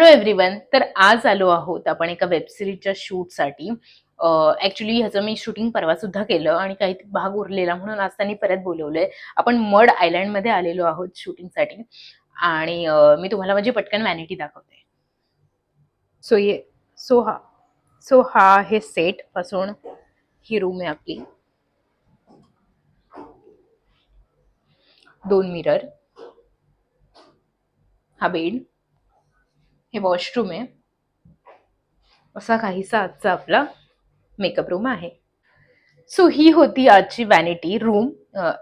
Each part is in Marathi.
Hello everyone. तर आज आलो आहोत आपण एका वेबसिरीजच्या शूटसाठी. ॲक्च्युली ह्याचं मी शूटिंग परवा सुद्धा केलं आणि काही भाग उरलेला म्हणून आज त्यांनी परत बोलवलंय. आपण मड आयलँडमध्ये आलेलो आहोत शूटिंगसाठी आणि मी तुम्हाला माझी पटकन व्हॅनिटी दाखवते. सो ये सो हा सो हा आहे सेट पासून ही रूम आहे आपली. 2 मिरर, हा बेड, हे वॉशरूम आहे. असा काहीसा आजचा आपला मेकअप रूम आहे. सो ही होती आजची vanity room.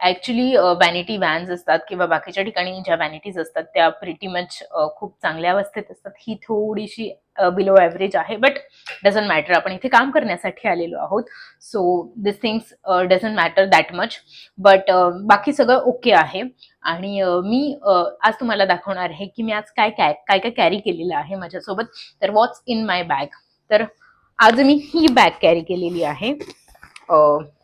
Actually vanity vans असतात किंवा बाकीच्या ठिकाणी ज्या व्हॅनिटीज असतात त्या प्रिटी मच खूप चांगल्या अवस्थेत असतात. ही थोडीशी बिलो ॲव्हरेज आहे, बट डझंट मॅटर. आपण इथे काम करण्यासाठी आलेलो आहोत. So this things doesn't matter that much, but बाकी सगळं ओके आहे. आणि मी आज तुम्हाला दाखवणार आहे की मी आज काय काय काय काय कॅरी केलेलं आहे माझ्यासोबत. तर वॉट्स इन माय बॅग. तर आज मी ही बॅग कॅरी केलेली आहे.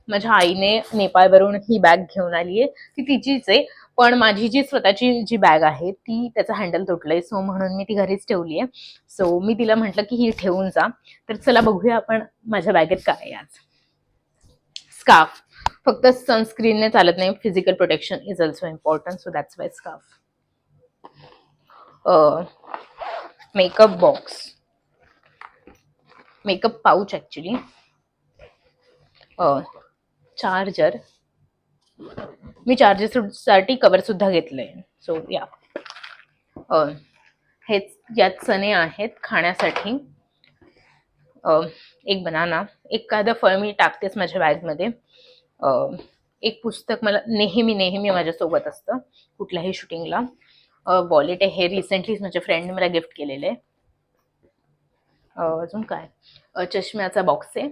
माझ्या आईने नेपाळवरून ही बॅग घेऊन आली आहे. ती तिचीच आहे, पण माझी जी स्वतःची जी बॅग आहे ती त्याचं हँडल तुटलंय, सो म्हणून मी ती घरीच ठेवली आहे. सो मी तिला म्हटलं की ही ठेवून जा. तर चला बघूया आपण माझ्या बॅगेत काय आहे आज. स्कार्फ. फक्त सनस्क्रीनने चालत नाही, physical protection is also important, so that's why scarf. Makeup box, makeup pouch actually, charger. मी चार्जरसाठी कवर सुद्धा घेतलंय. सो या हेच यात चणे आहेत खाण्यासाठी. एक बनाना, एखादं फळ मी टाकतेच माझ्या बॅगमध्ये. एक पुस्तक मला नेहमी नेहमी माझ्यासोबत असतं कुठल्याही शूटिंगला. वॉलेट आहे, हे रिसेंटलीच माझ्या फ्रेंडने मला गिफ्ट केलेलं आहे. अजून काय, चष्म्याचा बॉक्स आहे.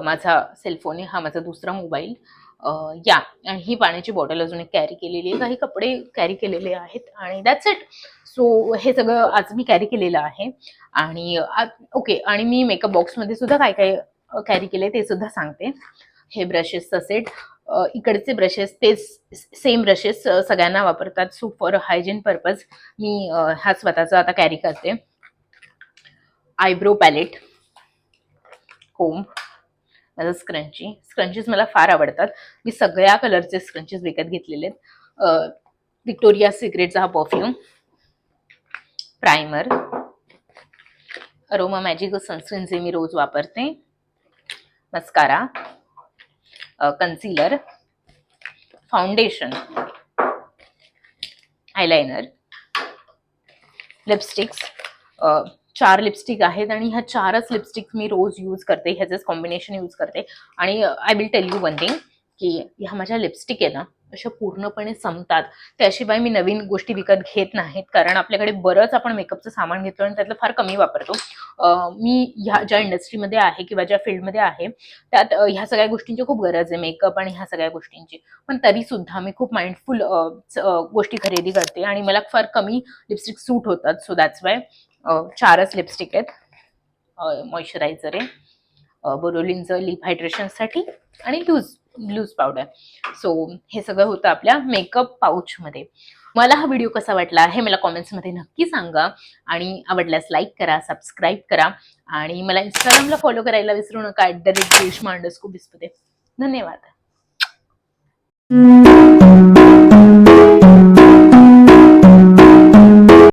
माझा सेलफोन आहे, हा माझा दुसरा मोबाईल. या आणि ही पाण्याची बॉटल अजून एक कॅरी केलेली आहे. काही कपडे कॅरी केलेले आहेत आणि दॅट्स इट. सो हे सगळं आज मी कॅरी केलेलं आहे. आणि ओके, आणि मी मेकअप बॉक्समध्ये सुद्धा काय काय कॅरी केले ते सुद्धा सांगते. हे ब्रशेसचा सेट. इकडचे ब्रशेस तेच सेम ब्रशेस सगळ्यांना वापरतात. सो फॉर हायजीन पर्पज मी हा स्वतःचा आता कॅरी करते. आयब्रो पॅलेट, कोंब, माझं स्क्रंचीज मला फार आवडतात. मी सगळ्या कलरचे स्क्रंचीज विकत घेतलेले आहेत. विक्टोरिया सिक्रेटचा हा perfume, primer, aroma magic sunscreen जे मी रोज वापरते, mascara, concealer, foundation, eyeliner, lipsticks. 4 lipstick आहेत आणि ह्या 4च लिपस्टिक मी रोज यूज करते. ह्याचंच कॉम्बिनेशन यूज करते. आणि I will tell you one thing की ह्या माझ्या लिपस्टिक आहे ना अशा पूर्णपणे संपतात. त्याशिवाय मी नवीन गोष्टी विकत घेत नाहीत, कारण आपल्याकडे बरंच आपण मेकअपचं सामान घेतो आणि त्यातलं फार कमी वापरतो. मी ह्या ज्या इंडस्ट्रीमध्ये आहे किंवा ज्या फील्डमध्ये आहे त्यात ह्या सगळ्या गोष्टींची खूप गरज आहे, मेकअप आणि ह्या सगळ्या गोष्टींची. पण तरी सुद्धा मी खूप माइंडफुल गोष्टी खरेदी करते आणि मला फार कमी लिपस्टिक सूट होतात. सो दॅट्स वाय 4च लिपस्टिक आहेत. मॉइश्चरायझर आहे, बोरोलिनचं लिप हायड्रेशनसाठी, आणि लूज पावडर. सो हे सगळं होतं आपल्या मेकअप पाऊचमध्ये. मला हा व्हिडिओ कसा वाटला हे मला कॉमेंट्समध्ये नक्की सांगा. आणि आवडल्यास लाईक करा, सबस्क्राईब करा आणि मला इंस्टाग्रामला फॉलो करायला विसरू नका @grishma_bispute. धन्यवाद.